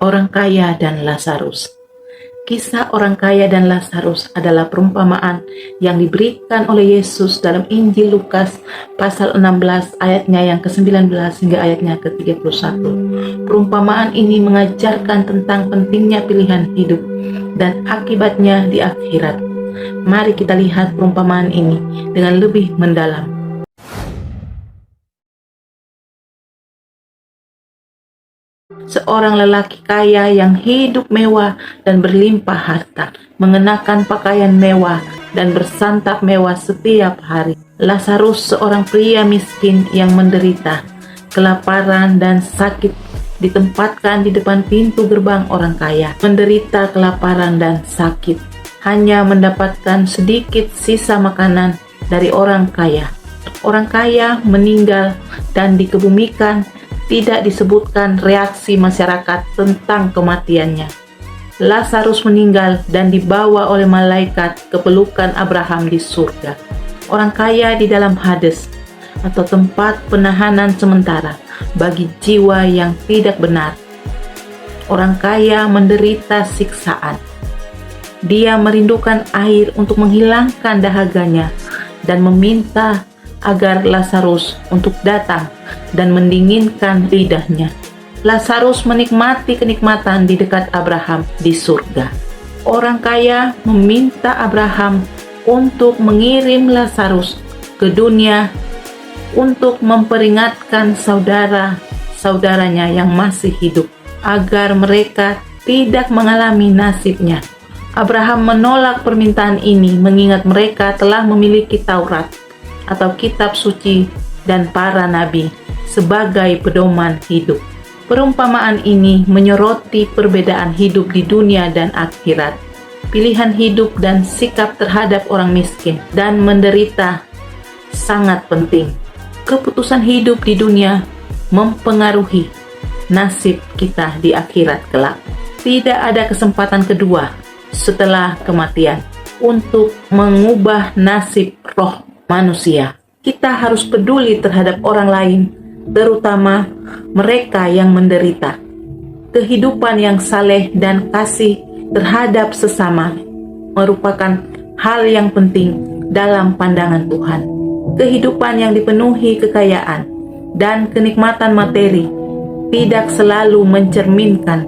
Orang kaya dan Lazarus. Kisah orang kaya dan Lazarus adalah perumpamaan yang diberikan oleh Yesus dalam Injil Lukas pasal 16 ayatnya yang ke-19 hingga ayatnya ke-31. Perumpamaan ini mengajarkan tentang pentingnya pilihan hidup dan akibatnya di akhirat. Mari kita lihat perumpamaan ini dengan lebih mendalam. Seorang lelaki kaya yang hidup mewah dan berlimpah harta, mengenakan pakaian mewah dan bersantap mewah setiap hari. Lazarus, seorang pria miskin yang menderita, kelaparan dan sakit, ditempatkan di depan pintu gerbang orang kaya. Menderita kelaparan dan sakit, hanya mendapatkan sedikit sisa makanan dari orang kaya. Orang kaya meninggal dan dikebumikan. Tidak disebutkan reaksi masyarakat tentang kematiannya. Lazarus meninggal dan dibawa oleh malaikat ke pelukan Abraham di surga. Orang kaya di dalam Hades, atau tempat penahanan sementara bagi jiwa yang tidak benar. Orang kaya menderita siksaan. Dia merindukan air untuk menghilangkan dahaganya dan meminta agar Lazarus untuk datang dan mendinginkan lidahnya. Lazarus menikmati kenikmatan di dekat Abraham di surga. Orang kaya meminta Abraham untuk mengirim Lazarus ke dunia untuk memperingatkan saudara-saudaranya yang masih hidup agar mereka tidak mengalami nasibnya. Abraham menolak permintaan ini mengingat mereka telah memiliki Taurat atau kitab suci dan para nabi sebagai pedoman hidup. Perumpamaan ini menyoroti perbedaan hidup di dunia dan akhirat. Pilihan hidup dan sikap terhadap orang miskin dan menderita sangat penting. Keputusan hidup di dunia mempengaruhi nasib kita di akhirat kelak. Tidak ada kesempatan kedua setelah kematian untuk mengubah nasib roh manusia. Kita harus peduli terhadap orang lain, terutama mereka yang menderita. Kehidupan yang saleh dan kasih terhadap sesama merupakan hal yang penting dalam pandangan Tuhan. Kehidupan yang dipenuhi kekayaan dan kenikmatan materi tidak selalu mencerminkan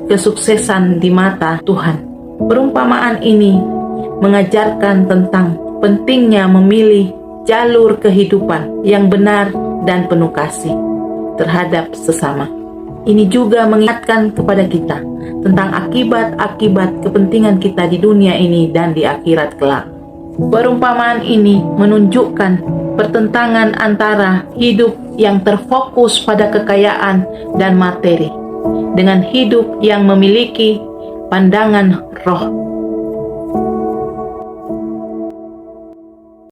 kesuksesan di mata Tuhan. Perumpamaan ini mengajarkan tentang pentingnya memilih jalur kehidupan yang benar dan penuh kasih terhadap sesama. Ini juga mengingatkan kepada kita tentang akibat-akibat kepentingan kita di dunia ini dan di akhirat kelak. Perumpamaan ini menunjukkan pertentangan antara hidup yang terfokus pada kekayaan dan materi dengan hidup yang memiliki pandangan roh